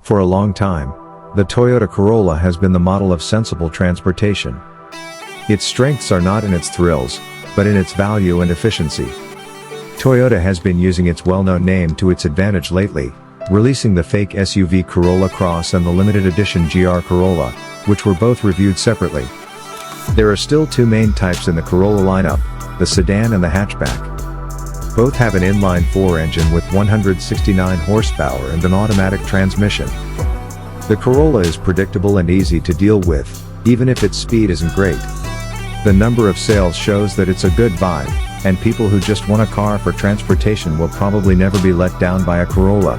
For a long time, the Toyota Corolla has been the model of sensible transportation. Its strengths are not in its thrills, but in its value and efficiency. Toyota has been using its well-known name to its advantage lately, releasing the fake SUV Corolla Cross and the limited edition GR Corolla, which were both reviewed separately. There are still two main types in the Corolla lineup, the sedan and the hatchback. Both have an inline-4 engine with 169 horsepower and an automatic transmission. The Corolla is predictable and easy to deal with, even if its speed isn't great. The number of sales shows that it's a good vibe, and people who just want a car for transportation will probably never be let down by a Corolla.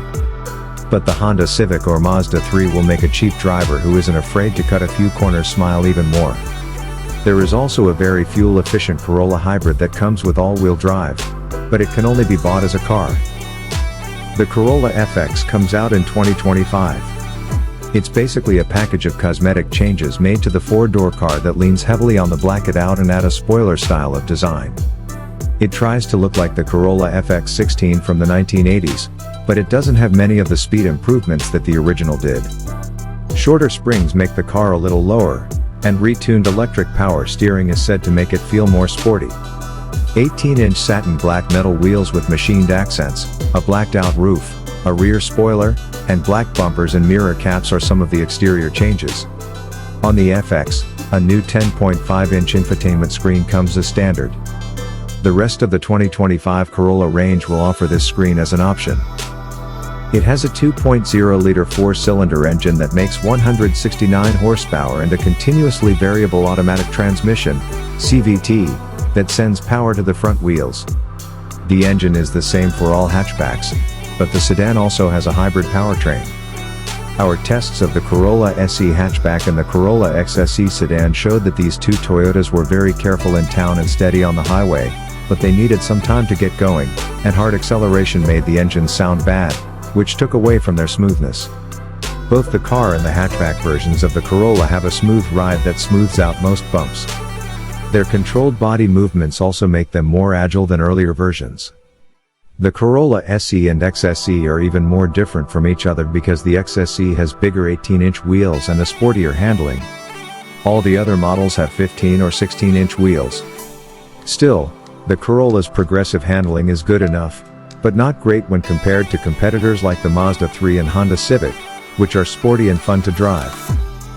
But the Honda Civic or Mazda 3 will make a cheap driver who isn't afraid to cut a few corners smile even more. There is also a very fuel-efficient Corolla Hybrid that comes with all-wheel drive, but it can only be bought as a car. The Corolla FX comes out in 2025. It's basically a package of cosmetic changes made to the four-door car that leans heavily on the blacked out and add a spoiler style of design. It tries to look like the Corolla FX16 from the 1980s, but it doesn't have many of the speed improvements that the original did. Shorter springs make the car a little lower, and retuned electric power steering is said to make it feel more sporty. 18-inch satin black metal wheels with machined accents, a blacked-out roof, a rear spoiler, and black bumpers and mirror caps are some of the exterior changes. On the FX, a new 10.5-inch infotainment screen comes as standard. The rest of the 2025 Corolla range will offer this screen as an option. It has a 2.0-liter four-cylinder engine that makes 169 horsepower and a continuously variable automatic transmission, CVT, that sends power to the front wheels. The engine is the same for all hatchbacks, but the sedan also has a hybrid powertrain. Our tests of the Corolla SE hatchback and the Corolla XSE sedan showed that these two Toyotas were very careful in town and steady on the highway, but they needed some time to get going, and hard acceleration made the engines sound bad, which took away from their smoothness. Both the car and the hatchback versions of the Corolla have a smooth ride that smooths out most bumps. Their controlled body movements also make them more agile than earlier versions. The Corolla SE and XSE are even more different from each other because the XSE has bigger 18-inch wheels and a sportier handling. All the other models have 15 or 16-inch wheels. Still, the Corolla's progressive handling is good enough, but not great when compared to competitors like the Mazda 3 and Honda Civic, which are sporty and fun to drive.